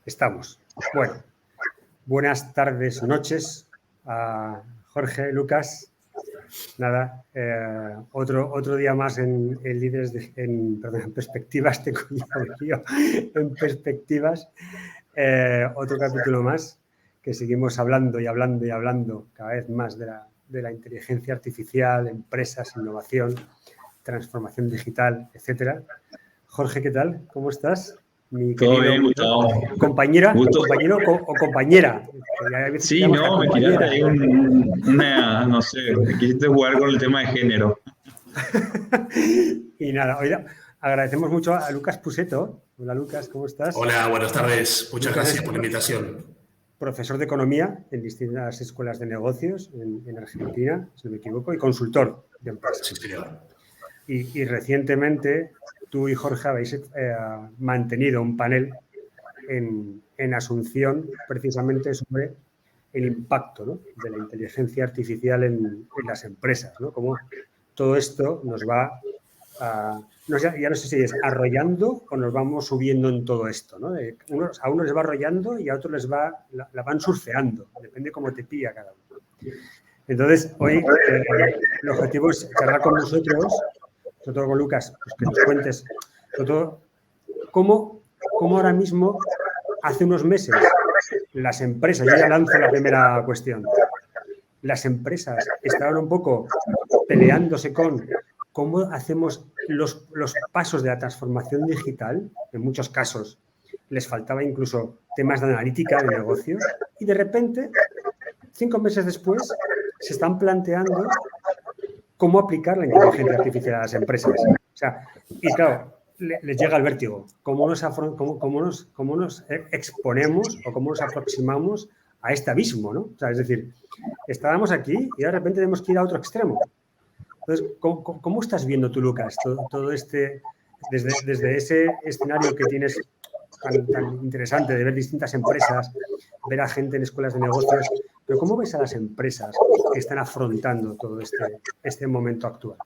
Estamos. Bueno, buenas tardes, noches a Jorge, Lucas. Nada, otro día más en Líderes, en Perspectivas, tengo yo, en Perspectivas. Otro capítulo más que seguimos hablando y hablando y hablando cada vez más de la inteligencia artificial, empresas, innovación, transformación digital, etcétera. Jorge, ¿qué tal? ¿Cómo estás? Mi todo bien, Gustavo. ¿Compañero o compañera? Sí, no, me tiraste ahí no sé, me quisiste jugar con el tema de género. Y nada, hoy agradecemos mucho a Lucas Pusetto. Hola, Lucas, ¿cómo estás? Hola, buenas tardes. Muchas gracias por la invitación. Profesor de Economía en distintas escuelas de negocios en Argentina, si no me equivoco, y consultor de empresas. Sí, señor. Y recientemente tú y Jorge habéis mantenido un panel en Asunción precisamente sobre el impacto, ¿no?, de la inteligencia artificial en las empresas, ¿no? Cómo todo esto nos va ya no sé si es arrollando o nos vamos subiendo en todo esto, ¿no? A unos les va arrollando y a otros la van surfeando, depende cómo te pilla cada uno. Entonces, hoy el objetivo es charlar con vosotros, sobre todo con Lucas, pues que nos cuentes, sobre todo, cómo ahora mismo, hace unos meses, las empresas, yo ya lanzo la primera cuestión, las empresas estaban un poco peleándose con cómo hacemos los pasos de la transformación digital. En muchos casos les faltaba incluso temas de analítica de negocio y de repente, 5 meses después, se están planteando cómo aplicar la inteligencia artificial a las empresas. O sea, y claro, les llega el vértigo. ¿Cómo nos exponemos o cómo nos aproximamos a este abismo, ¿no? O sea, es decir, estábamos aquí y de repente tenemos que ir a otro extremo. Entonces, ¿cómo estás viendo tú, Lucas, todo este, desde ese escenario que tienes tan interesante de ver distintas empresas, ver a gente en escuelas de negocios, pero cómo ves a las empresas que están afrontando todo este momento actual?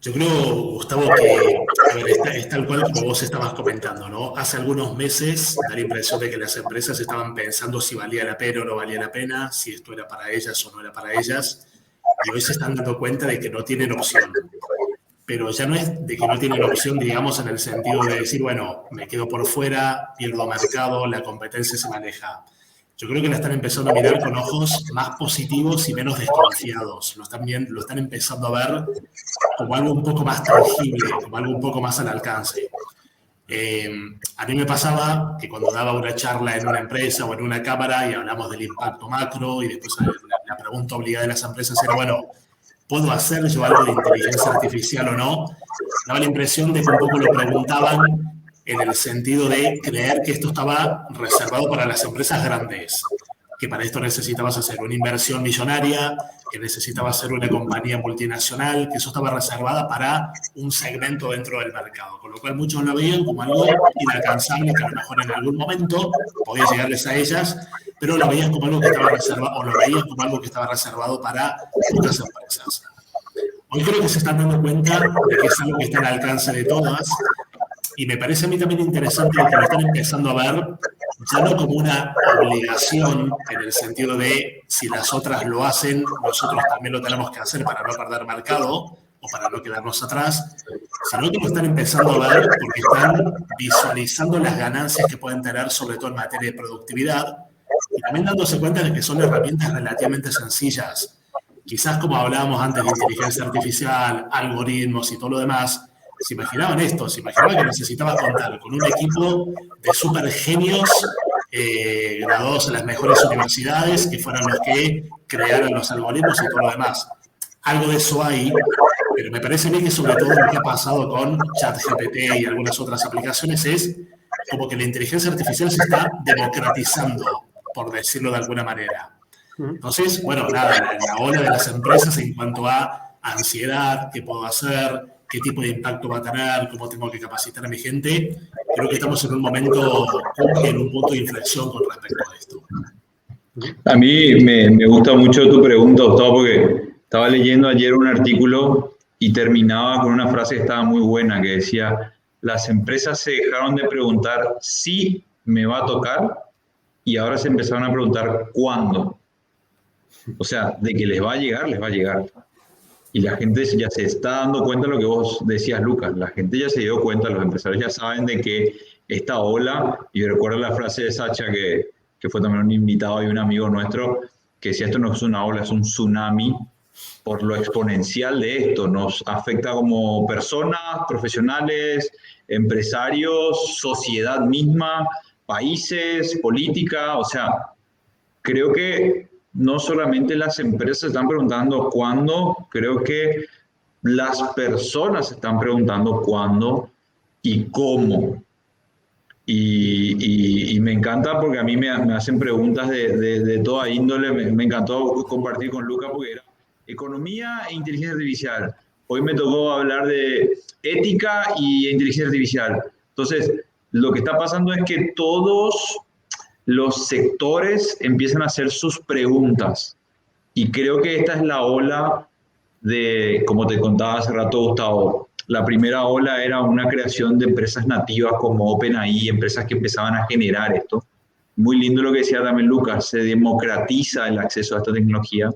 Yo creo, Gustavo, que es tal cual como vos estabas comentando, ¿no? Hace algunos meses da la impresión de que las empresas estaban pensando si valía la pena o no valía la pena, si esto era para ellas o no era para ellas, y hoy se están dando cuenta de que no tienen opción. Pero ya no es de que no tienen opción, digamos, en el sentido de decir, bueno, me quedo por fuera, pierdo mercado, la competencia se maneja. Yo creo que la están empezando a mirar con ojos más positivos y menos desconfiados. Lo están empezando a ver como algo un poco más tangible, como algo un poco más al alcance. A mí me pasaba que cuando daba una charla en una empresa o en una cámara y hablamos del impacto macro y después la pregunta obligada de las empresas era, bueno, ¿puedo hacer yo algo de inteligencia artificial o no? Daba la impresión de que un poco lo preguntaban en el sentido de creer que esto estaba reservado para las empresas grandes, que para esto necesitabas hacer una inversión millonaria, que necesitabas ser una compañía multinacional, que eso estaba reservada para un segmento dentro del mercado, con lo cual muchos lo veían como algo inalcanzable, que a lo mejor en algún momento podía llegarles a ellas, pero lo veían como algo que estaba reservado, o lo veían como algo que estaba reservado para otras empresas. Hoy creo que se están dando cuenta de que es algo que está al alcance de todas, y me parece a mí también interesante que lo están empezando a ver ya no como una obligación en el sentido de si las otras lo hacen, nosotros también lo tenemos que hacer para no perder mercado o para no quedarnos atrás, sino que lo están empezando a ver porque están visualizando las ganancias que pueden tener, sobre todo en materia de productividad, y también dándose cuenta de que son herramientas relativamente sencillas. Quizás como hablábamos antes de inteligencia artificial, algoritmos y todo lo demás, se imaginaban esto, se imaginaban que necesitabas contar con un equipo de súper genios graduados en las mejores universidades que fueran los que crearan los algoritmos y todo lo demás. Algo de eso hay, pero me parece a mí que sobre todo lo que ha pasado con ChatGPT y algunas otras aplicaciones es como que la inteligencia artificial se está democratizando, por decirlo de alguna manera. Entonces, bueno, nada, la ola de las empresas en cuanto a ansiedad, qué puedo hacer, qué tipo de impacto va a tener, cómo tengo que capacitar a mi gente, creo que estamos en un momento, en un punto de inflexión con respecto a esto. A mí me gusta mucho tu pregunta, Gustavo, porque estaba leyendo ayer un artículo y terminaba con una frase que estaba muy buena, que decía, las empresas se dejaron de preguntar si me va a tocar, y ahora se empezaron a preguntar cuándo. O sea, de que les va a llegar, les va a llegar. Y la gente ya se está dando cuenta de lo que vos decías, Lucas. La gente ya se dio cuenta, los empresarios ya saben de que esta ola, y recuerdo la frase de Sacha, que fue también un invitado y un amigo nuestro, que decía, esto no es una ola, es un tsunami, por lo exponencial de esto. Nos afecta como personas, profesionales, empresarios, sociedad misma, países, política. O sea, creo que no solamente las empresas están preguntando cuándo, creo que las personas están preguntando cuándo y cómo. Y me encanta porque a mí me hacen preguntas de toda índole. Me encantó compartir con Lucas porque era economía e inteligencia artificial. Hoy me tocó hablar de ética y inteligencia artificial. Entonces, lo que está pasando es que todos los sectores empiezan a hacer sus preguntas. Y creo que esta es la ola de, como te contaba hace rato, Gustavo, la primera ola era una creación de empresas nativas como OpenAI, empresas que empezaban a generar esto. Muy lindo lo que decía también Lucas, se democratiza el acceso a esta tecnología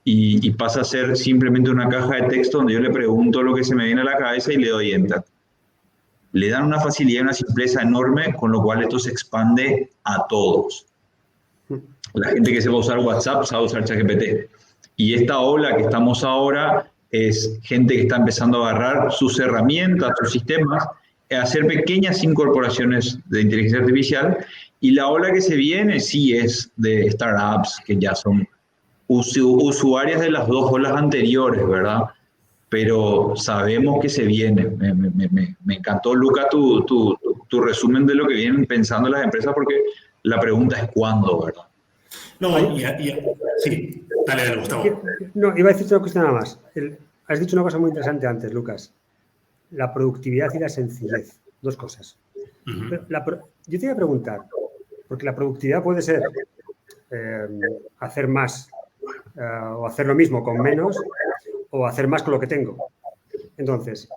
y pasa a ser simplemente una caja de texto donde yo le pregunto lo que se me viene a la cabeza y le doy enter. Le dan una facilidad y una simpleza enorme, con lo cual esto se expande a todos. La gente que sepa usar WhatsApp sabe usar ChatGPT. Y esta ola que estamos ahora es gente que está empezando a agarrar sus herramientas, sus sistemas, a hacer pequeñas incorporaciones de inteligencia artificial. Y la ola que se viene sí es de startups que ya son usuarias de las dos olas anteriores, ¿verdad? Pero sabemos que se viene. Me encantó, Luca, tu resumen de lo que vienen pensando las empresas, porque la pregunta es cuándo, ¿verdad? No, sí, dale, Gustavo. No, iba a decirte una cosa nada más. Has dicho una cosa muy interesante antes, Lucas. La productividad y la sencillez. Dos cosas. Uh-huh. Yo te iba a preguntar, porque la productividad puede ser hacer más o hacer lo mismo con menos, o hacer más con lo que tengo. Entonces,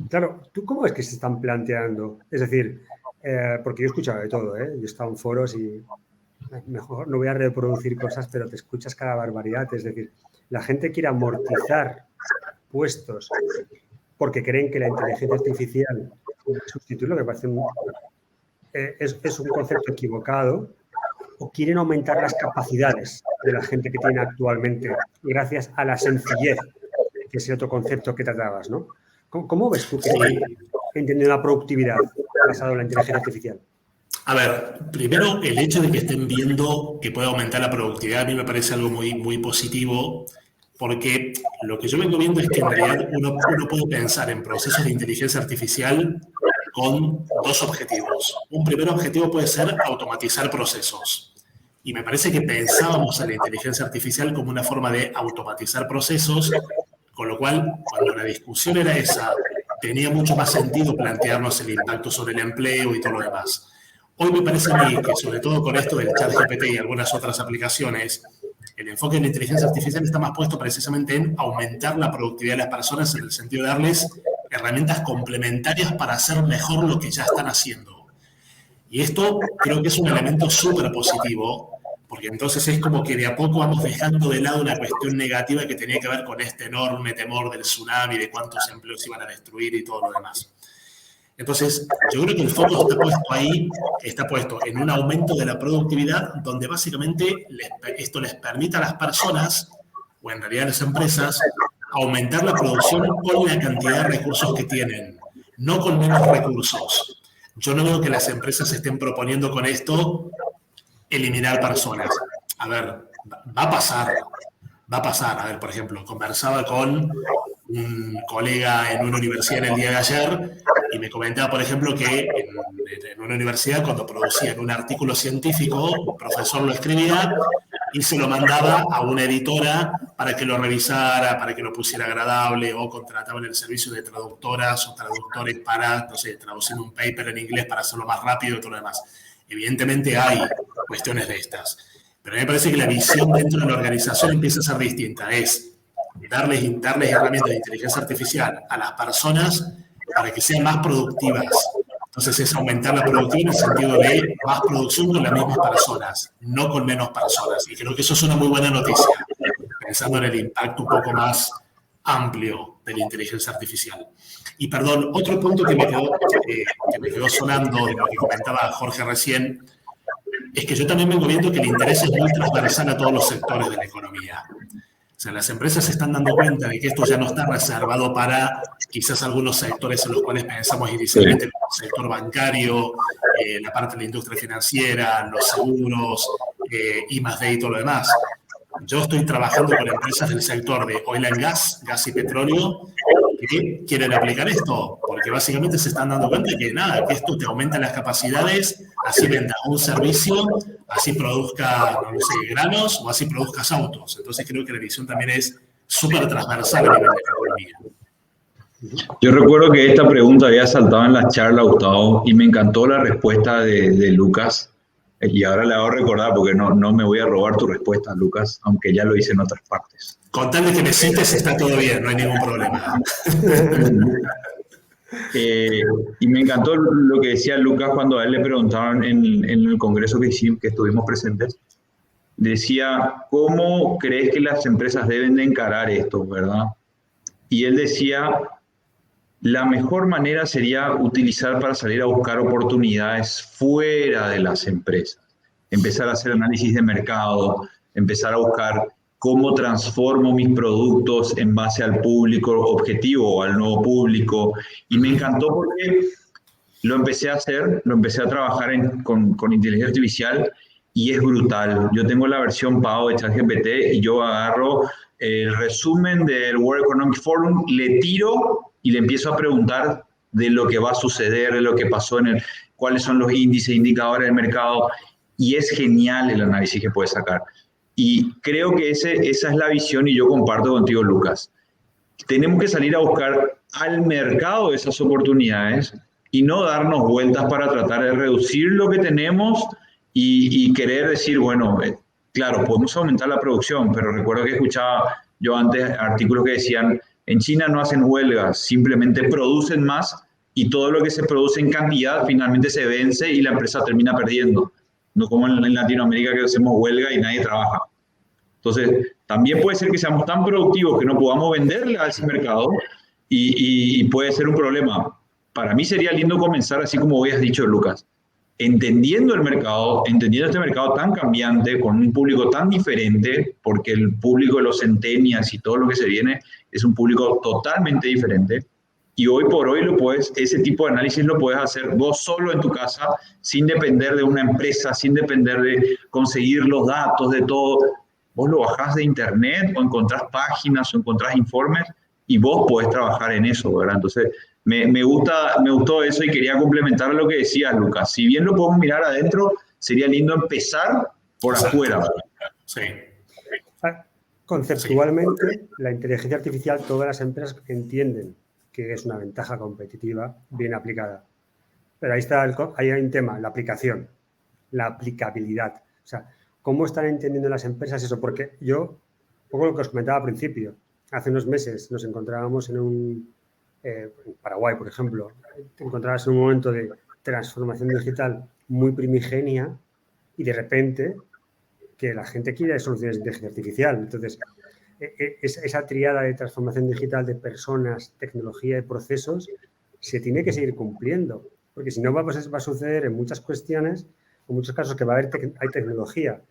claro, ¿tú cómo es que se están planteando? Es decir, porque yo he escuchado de todo, yo he estado en foros y mejor no voy a reproducir cosas, pero te escuchas cada barbaridad. Es decir, la gente quiere amortizar puestos porque creen que la inteligencia artificial sustituye, lo que parece es un concepto equivocado, o quieren aumentar las capacidades de la gente que tiene actualmente gracias a la sencillez, que es el otro concepto que tratabas, ¿no? ¿Cómo ves tú que entienden la productividad basada en la inteligencia artificial? A ver, primero, el hecho de que estén viendo que puede aumentar la productividad a mí me parece algo muy, muy positivo, porque lo que yo vengo viendo es que en realidad uno puede pensar en procesos de inteligencia artificial con dos objetivos. Un primer objetivo puede ser automatizar procesos. Y me parece que pensábamos en la inteligencia artificial como una forma de automatizar procesos, con lo cual, cuando la discusión era esa, tenía mucho más sentido plantearnos el impacto sobre el empleo y todo lo demás. Hoy me parece a mí que, sobre todo con esto del ChatGPT y algunas otras aplicaciones, el enfoque de la inteligencia artificial está más puesto precisamente en aumentar la productividad de las personas en el sentido de darles herramientas complementarias para hacer mejor lo que ya están haciendo. Y esto creo que es un elemento súper positivo, porque entonces es como que de a poco vamos dejando de lado una cuestión negativa que tenía que ver con este enorme temor del tsunami, de cuántos empleos iban a destruir y todo lo demás. Entonces, yo creo que el foco está puesto ahí, está puesto en un aumento de la productividad, donde básicamente esto les permite a las personas, o en realidad a las empresas, aumentar la producción con la cantidad de recursos que tienen, no con menos recursos. Yo no veo que las empresas estén proponiendo con esto eliminar personas. A ver, va a pasar. A ver, por ejemplo, conversaba con un colega en una universidad en el día de ayer y me comentaba, por ejemplo, que en una universidad, cuando producían un artículo científico, un profesor lo escribía y se lo mandaba a una editora para que lo revisara, para que lo pusiera agradable, o contrataban el servicio de traductoras o traductores para, no sé, traducir un paper en inglés para hacerlo más rápido y todo lo demás. Evidentemente hay cuestiones de estas, pero a mí me parece que la visión dentro de la organización empieza a ser distinta. Es darles herramientas de inteligencia artificial a las personas para que sean más productivas. Entonces es aumentar la productividad en el sentido de más producción con las mismas personas, no con menos personas. Y creo que eso es una muy buena noticia, pensando en el impacto un poco más amplio de la inteligencia artificial. Y perdón, otro punto que me quedó sonando de lo que comentaba Jorge recién, es que yo también vengo viendo que el interés es muy transversal a todos los sectores de la economía. O sea, las empresas se están dando cuenta de que esto ya no está reservado para quizás algunos sectores en los cuales pensamos inicialmente, como el sector bancario, la parte de la industria financiera, los seguros, I+D y todo lo demás. Yo estoy trabajando con empresas del sector de oil and gas, gas y petróleo, que quieren aplicar esto, porque básicamente se están dando cuenta de que nada, que esto te aumenta las capacidades, así vendas un servicio, así produzca, no sé, granos o así produzcas autos. Entonces creo que la visión también es súper transversal a nivel de la economía. Yo recuerdo que esta pregunta había saltado en la charla, Gustavo, y me encantó la respuesta de Lucas. Y ahora le hago recordar, porque no me voy a robar tu respuesta, Lucas, aunque ya lo hice en otras partes. Con tal de que me cites está todo bien, no hay ningún problema. Y me encantó lo que decía Lucas cuando a él le preguntaron en el congreso que estuvimos presentes. Decía, ¿cómo crees que las empresas deben de encarar esto, verdad? Y él decía, la mejor manera sería utilizar para salir a buscar oportunidades fuera de las empresas. Empezar a hacer análisis de mercado, empezar a buscar cómo transformo mis productos en base al público objetivo o al nuevo público. Y me encantó porque lo empecé a hacer, lo empecé a trabajar con inteligencia artificial y es brutal. Yo tengo la versión pago de ChatGPT y yo agarro el resumen del World Economic Forum, le tiro y le empiezo a preguntar de lo que va a suceder, de lo que pasó cuáles son los índices, indicadores del mercado, y es genial el análisis que puede sacar. Y creo que esa es la visión y yo comparto contigo, Lucas. Tenemos que salir a buscar al mercado esas oportunidades y no darnos vueltas para tratar de reducir lo que tenemos y querer decir, bueno, claro, podemos aumentar la producción, pero recuerdo que escuchaba yo antes artículos que decían, en China no hacen huelgas, simplemente producen más y todo lo que se produce en cantidad finalmente se vence y la empresa termina perdiendo. No como en Latinoamérica que hacemos huelga y nadie trabaja. Entonces, también puede ser que seamos tan productivos que no podamos venderle a ese mercado y puede ser un problema. Para mí sería lindo comenzar, así como habías dicho, Lucas, entendiendo el mercado, entendiendo este mercado tan cambiante, con un público tan diferente, porque el público de los centennials y todo lo que se viene es un público totalmente diferente. Y hoy por hoy ese tipo de análisis lo puedes hacer vos solo en tu casa, sin depender de una empresa, sin depender de conseguir los datos, de todo. Vos lo bajás de internet o encontrás páginas o encontrás informes y vos podés trabajar en eso, ¿verdad? Entonces, me gustó eso y quería complementar lo que decía Lucas. Si bien lo podemos mirar adentro, sería lindo empezar por afuera. Sí. Conceptualmente, la inteligencia artificial, todas las empresas entienden que es una ventaja competitiva bien aplicada. Pero ahí hay un tema, la aplicación, la aplicabilidad. O sea, ¿cómo están entendiendo las empresas eso? Porque yo, un poco lo que os comentaba al principio, hace unos meses nos encontrábamos en Paraguay, por ejemplo, te encontrabas en un momento de transformación digital muy primigenia y de repente que la gente quiere soluciones de inteligencia artificial. Entonces, esa triada de transformación digital de personas, tecnología y procesos se tiene que seguir cumpliendo, porque si no va a suceder en muchas cuestiones, en muchos casos que hay tecnología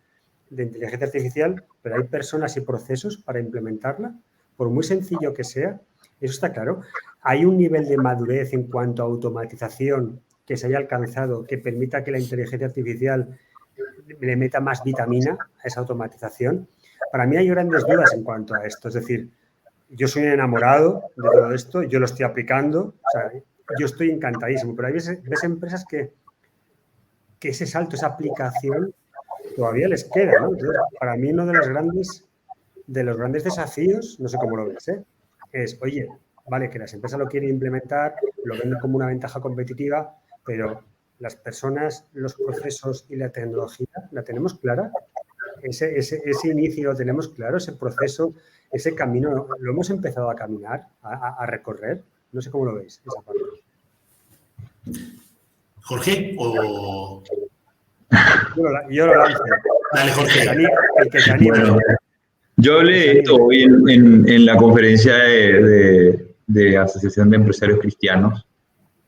de inteligencia artificial, pero hay personas y procesos para implementarla, por muy sencillo que sea, eso está claro. Hay un nivel de madurez en cuanto a automatización que se haya alcanzado que permita que la inteligencia artificial le meta más vitamina a esa automatización. Para mí hay grandes dudas en cuanto a esto. Es decir, yo soy enamorado de todo esto, yo lo estoy aplicando, o sea, yo estoy encantadísimo, pero hay ves empresas que ese salto, esa aplicación, todavía les queda, ¿no? Entonces, para mí uno de los grandes desafíos, no sé cómo lo ves, es, oye, vale, que las empresas lo quieren implementar, lo ven como una ventaja competitiva, pero las personas, los procesos y la tecnología, ¿la tenemos clara? Ese inicio lo tenemos claro, ese proceso, ese camino, ¿lo hemos empezado a caminar, a recorrer? No sé cómo lo veis, esa parte. Jorge, o... Yo lo lanzo. Dale, Jorge. El que se anime. Bueno, yo hablé de esto hoy en la conferencia de Asociación de Empresarios Cristianos,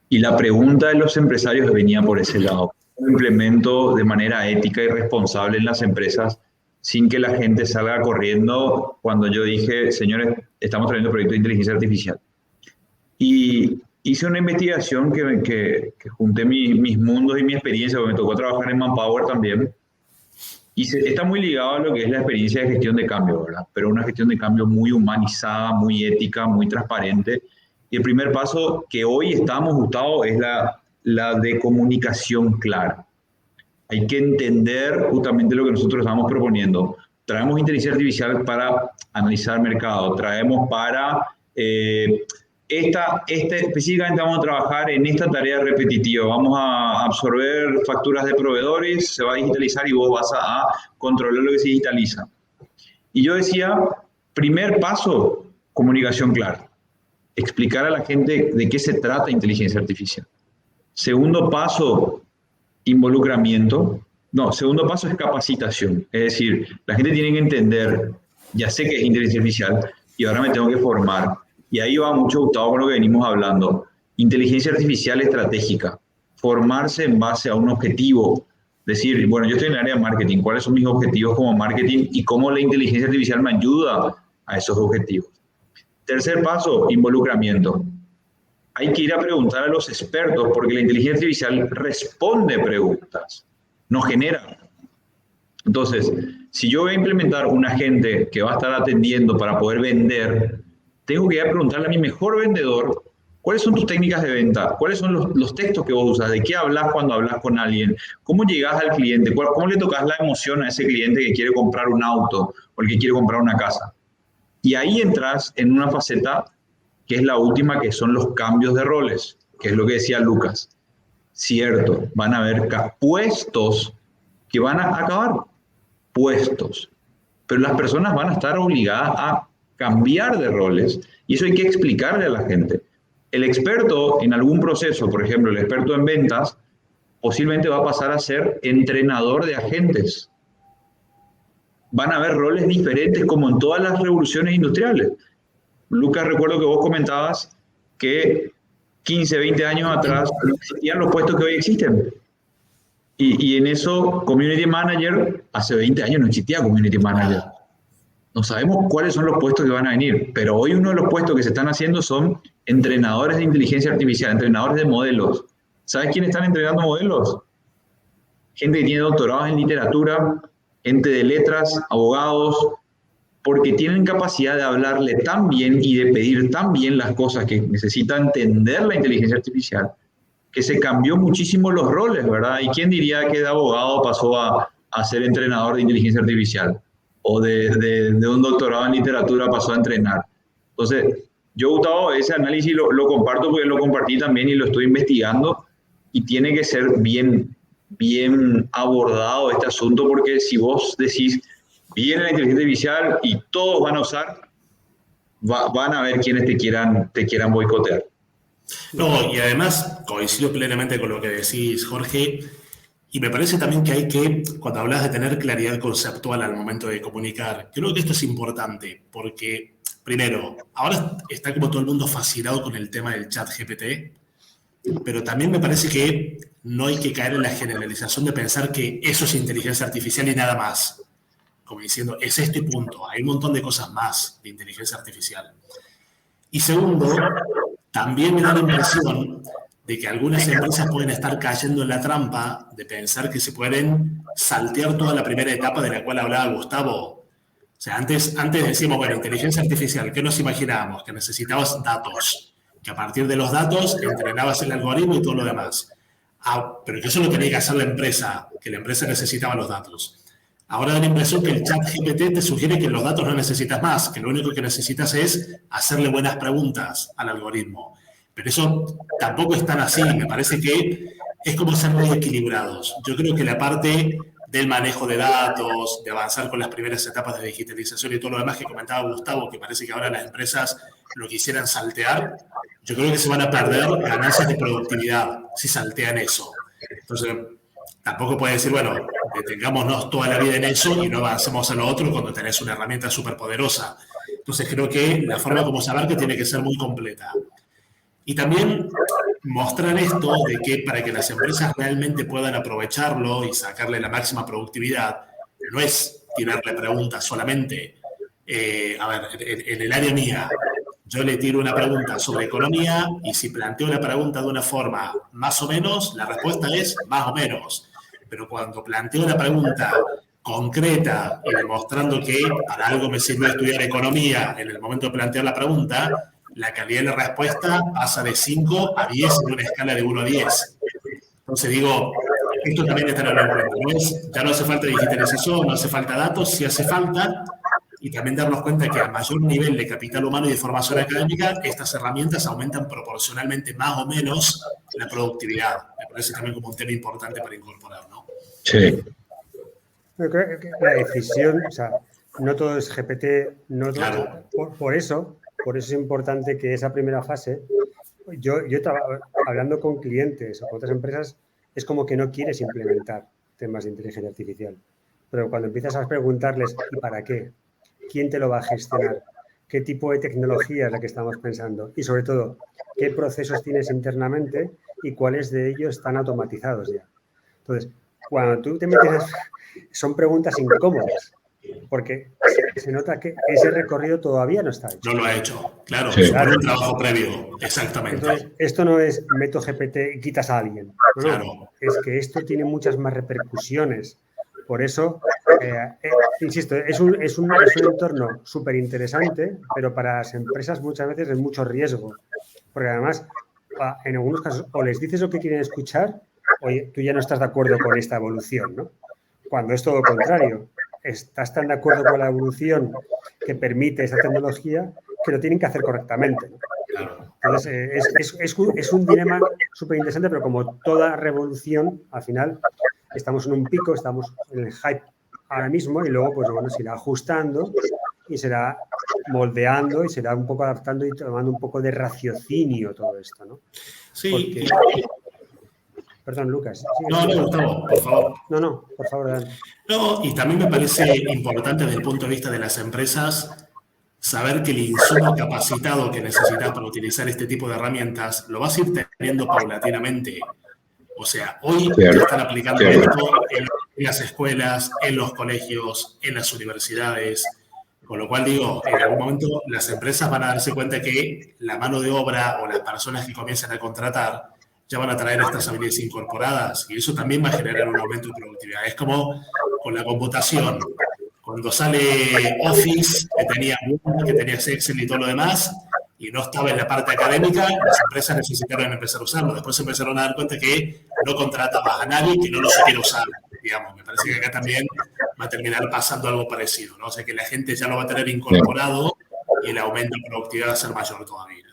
y la pregunta de los empresarios venía por ese lado. ¿Cómo implemento de manera ética y responsable en las empresas sin que la gente salga corriendo cuando yo dije, señores, estamos trayendo proyectos de inteligencia artificial? Y hice una investigación que junté mis mundos y mi experiencia, porque me tocó trabajar en Manpower también, y está muy ligado a lo que es la experiencia de gestión de cambio, ¿verdad? Pero una gestión de cambio muy humanizada, muy ética, muy transparente. Y el primer paso que hoy estamos, Gustavo, es la de comunicación clara. Hay que entender justamente lo que nosotros estamos proponiendo. Traemos inteligencia artificial para analizar mercado, traemos para... específicamente vamos a trabajar en esta tarea repetitiva. Vamos a absorber facturas de proveedores, se va a digitalizar y vos vas a controlar lo que se digitaliza. Y yo decía, primer paso, comunicación clara. Explicar a la gente de qué se trata inteligencia artificial. Segundo paso, involucramiento. No, segundo paso es capacitación. Es decir, la gente tiene que entender, ya sé que es inteligencia artificial y ahora me tengo que formar. Y ahí va mucho, Gustavo, con lo que venimos hablando. Inteligencia artificial estratégica. Formarse en base a un objetivo. Decir, bueno, yo estoy en el área de marketing. ¿Cuáles son mis objetivos como marketing? Y cómo la inteligencia artificial me ayuda a esos objetivos. Tercer paso, involucramiento. Hay que ir a preguntar a los expertos porque la inteligencia artificial responde preguntas, no genera. Entonces, si yo voy a implementar un agente que va a estar atendiendo para poder vender, tengo que ir a preguntarle a mi mejor vendedor, ¿cuáles son tus técnicas de venta? ¿Cuáles son los textos que vos usas? ¿De qué hablas cuando hablas con alguien? ¿Cómo llegas al cliente? ¿Cómo le tocas la emoción a ese cliente que quiere comprar un auto o el que quiere comprar una casa? Y ahí entras en una faceta que es la última, que son los cambios de roles, que es lo que decía Lucas. Cierto, van a haber puestos que van a acabar, puestos, pero las personas van a estar obligadas a cambiar de roles y eso hay que explicarle a la gente. El experto en algún proceso, por ejemplo, el experto en ventas, posiblemente va a pasar a ser entrenador de agentes. Van a haber roles diferentes como en todas las revoluciones industriales. Lucas, recuerdo que vos comentabas que 15, 20 años atrás no existían los puestos que hoy existen. Y en eso, Community Manager, hace 20 años no existía Community Manager. No sabemos cuáles son los puestos que van a venir, pero hoy uno de los puestos que se están haciendo son entrenadores de inteligencia artificial, entrenadores de modelos. ¿Sabes quiénes están entrenando modelos? Gente que tiene doctorados en literatura, gente de letras, abogados, porque tienen capacidad de hablarle tan bien y de pedir tan bien las cosas que necesita entender la inteligencia artificial, que se cambió muchísimo los roles, ¿verdad? ¿Y quién diría que de abogado pasó a ser entrenador de inteligencia artificial? O de un doctorado en literatura pasó a entrenar. Entonces, yo, Gustavo, ese análisis lo comparto porque lo compartí también y lo estoy investigando y tiene que ser bien abordado este asunto, porque si vos decís, viene la inteligencia artificial y todos van a usar, van a ver quienes te quieran boicotear. No, y además coincido plenamente con lo que decís, Jorge, y me parece también que hay que, cuando hablas de tener claridad conceptual al momento de comunicar, creo que esto es importante, porque, primero, ahora está como todo el mundo fascinado con el tema del chat GPT, pero también me parece que no hay que caer en la generalización de pensar que eso es inteligencia artificial y nada más. Como diciendo, es esto y punto. Hay un montón de cosas más de inteligencia artificial. Y segundo, también me da la impresión de que algunas empresas pueden estar cayendo en la trampa de pensar que se pueden saltear toda la primera etapa de la cual hablaba Gustavo. O sea, antes decíamos, bueno, inteligencia artificial, ¿qué nos imaginábamos? Que necesitabas datos, que a partir de los datos entrenabas el algoritmo y todo lo demás. Pero que eso lo tenía que hacer la empresa, que la empresa necesitaba los datos. Ahora da la impresión que el chat GPT te sugiere que los datos no necesitas más, que lo único que necesitas es hacerle buenas preguntas al algoritmo. Pero eso tampoco es tan así. Me parece que es como ser muy equilibrados. Yo creo que la parte del manejo de datos, de avanzar con las primeras etapas de digitalización y todo lo demás que comentaba Gustavo, que parece que ahora las empresas lo quisieran saltear, yo creo que se van a perder ganancias de productividad si saltean eso. Entonces, tampoco puedes decir, bueno, detengámonos toda la vida en eso y no avancemos a lo otro cuando tenés una herramienta súper poderosa. Entonces, creo que la forma como se abarca tiene que ser muy completa. Y también mostrar esto de que para que las empresas realmente puedan aprovecharlo y sacarle la máxima productividad, no es tirarle preguntas solamente. A ver, en el área mía, yo le tiro una pregunta sobre economía y si planteo la pregunta de una forma más o menos, la respuesta es más o menos. Pero cuando planteo la pregunta concreta y demostrando que para algo me sirve estudiar economía en el momento de plantear la pregunta, la calidad de la respuesta pasa de 5 a 10 en una escala de 1 a 10. Entonces digo, esto también está en cuenta. Ya no hace falta digitalización, no hace falta datos, sí hace falta, y también darnos cuenta que a mayor nivel de capital humano y de formación académica, estas herramientas aumentan proporcionalmente más o menos la productividad. Me parece también como un tema importante para incorporar, ¿no? Sí. Yo creo que la decisión, o sea, no todo es GPT, no todo, Claro. por eso es importante que esa primera fase, yo hablando con clientes o con otras empresas, es como que no quieres implementar temas de inteligencia artificial. Pero cuando empiezas a preguntarles, ¿y para qué? ¿Quién te lo va a gestionar? ¿Qué tipo de tecnología es la que estamos pensando? Y sobre todo, ¿qué procesos tienes internamente y cuáles de ellos están automatizados ya? Entonces, cuando tú te metes, son preguntas incómodas, porque se nota que ese recorrido todavía no está hecho. No lo ha hecho, claro, Sí. por un trabajo previo, exactamente. Entonces, esto no es meto GPT y quitas a alguien. No, Claro. es que esto tiene muchas más repercusiones. Por eso, insisto, es un entorno súper interesante, pero para las empresas muchas veces es mucho riesgo. Porque además, en algunos casos, o les dices lo que quieren escuchar, oye, tú ya no estás de acuerdo con esta evolución, ¿no? Cuando es todo lo contrario. Estás tan de acuerdo con la evolución que permite esa tecnología que lo tienen que hacer correctamente, ¿no? Claro. Entonces, es un dilema súper interesante, pero como toda revolución, al final estamos en un pico, estamos en el hype ahora mismo y luego, pues bueno, se irá ajustando y será moldeando y será un poco adaptando y tomando un poco de raciocinio todo esto, ¿no? Sí. Porque... Perdón, Lucas. No, Gustavo, por favor. No, por favor, Dan. No, y también me parece importante desde el punto de vista de las empresas saber que el insumo capacitado que necesitas para utilizar este tipo de herramientas lo vas a ir teniendo paulatinamente. O sea, hoy ya están aplicando esto en las escuelas, en los colegios, en las universidades. Con lo cual digo, en algún momento las empresas van a darse cuenta que la mano de obra o las personas que comienzan a contratar ya van a traer estas habilidades incorporadas y eso también va a generar un aumento de productividad. Es como con la computación. Cuando sale Office, que tenía Word, que tenía Excel y todo lo demás, y no estaba en la parte académica, las empresas necesitaron empezar a usarlo. Después se empezaron a dar cuenta que no contrataba a nadie que no lo supiera usar. Digamos, me parece que acá también va a terminar pasando algo parecido, ¿no? O sea, que la gente ya lo va a tener incorporado y el aumento de productividad va a ser mayor todavía.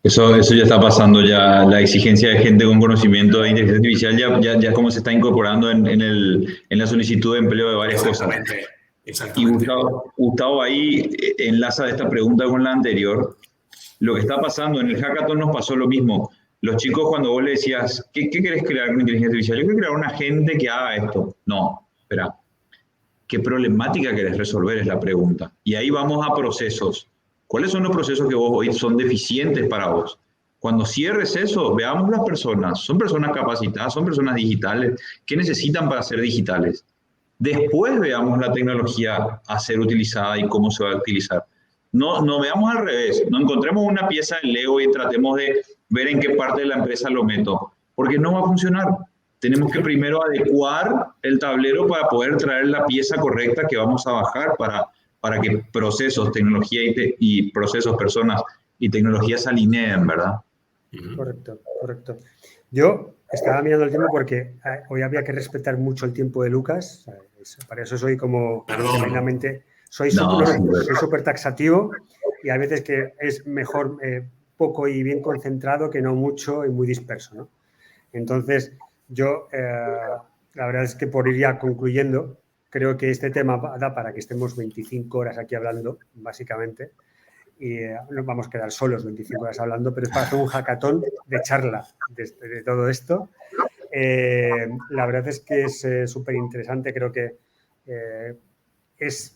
Eso ya está pasando, ya la exigencia de gente con conocimiento de inteligencia artificial ya como se está incorporando en la solicitud de empleo de varias cosas. Exactamente. Y Gustavo ahí enlaza esta pregunta con la anterior. Lo que está pasando en el hackathon nos pasó lo mismo. Los chicos cuando vos le decías, ¿qué querés crear con inteligencia artificial? Yo quiero crear una agente que haga esto. No, espera. ¿Qué problemática querés resolver? Es la pregunta. Y ahí vamos a procesos. ¿Cuáles son los procesos que vos hoy son deficientes para vos? Cuando cierres eso, veamos las personas. Son personas capacitadas, son personas digitales. ¿Qué necesitan para ser digitales? Después veamos la tecnología a ser utilizada y cómo se va a utilizar. No veamos al revés. No encontremos una pieza de Lego y tratemos de ver en qué parte de la empresa lo meto. Porque no va a funcionar. Tenemos que primero adecuar el tablero para poder traer la pieza correcta que vamos a bajar para que procesos, tecnología y procesos, personas y tecnología se alineen, ¿verdad? Correcto. Yo estaba mirando el tiempo porque hoy había que respetar mucho el tiempo de Lucas. Para eso soy como tremendamente... Soy súper taxativo y hay veces que es mejor poco y bien concentrado que no mucho y muy disperso, ¿no? Entonces, yo, la verdad es que por ir ya concluyendo, creo que este tema da para que estemos 25 horas aquí hablando, básicamente, y no vamos a quedar solos 25 horas hablando, pero es para hacer un hackathon de charla de todo esto. La verdad es que es súper interesante. Creo que es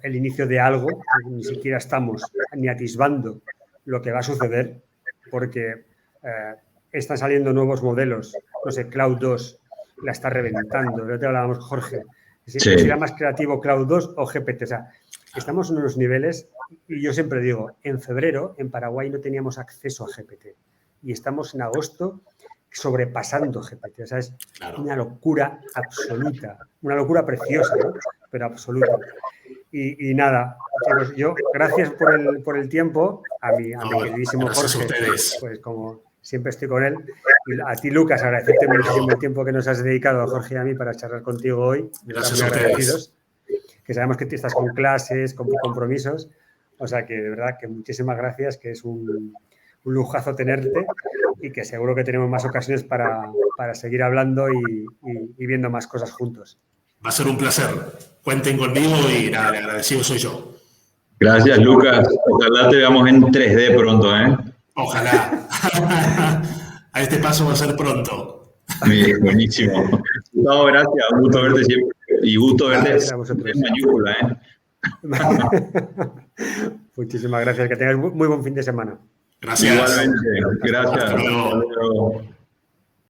el inicio de algo. Ni siquiera estamos ni atisbando lo que va a suceder, porque están saliendo nuevos modelos. No sé, Cloud 2 la está reventando. Ya te hablábamos, Jorge. Si era más creativo Cloud 2 o GPT. O sea, estamos en unos niveles, y yo siempre digo, en febrero en Paraguay no teníamos acceso a GPT y estamos en agosto sobrepasando GPT. O sea, es una locura absoluta, una locura preciosa, ¿no? Pero absoluta. Y nada, chicos, yo gracias por el tiempo, a mi queridísimo Jorge, pues como siempre estoy con él, y a ti, Lucas, agradecerte muchísimo el tiempo que nos has dedicado, Jorge y a mí, para charlar contigo hoy. Gracias a ustedes. Que sabemos que estás con clases, con compromisos, o sea que de verdad que muchísimas gracias, que es un lujazo tenerte y que seguro que tenemos más ocasiones para seguir hablando y viendo más cosas juntos. Va a ser un placer. Cuenten conmigo y nada, el agradecido soy yo. Gracias, Lucas. Ojalá te veamos en 3D pronto, ¿eh? Ojalá. A este paso va a ser pronto. Bien, buenísimo. No, gracias. Un gusto verte siempre. Y gusto verte en mayúscula, ¿eh? Muchísimas gracias. Que tengas muy buen fin de semana. Gracias. Igualmente. Gracias. Hasta luego. Hasta luego.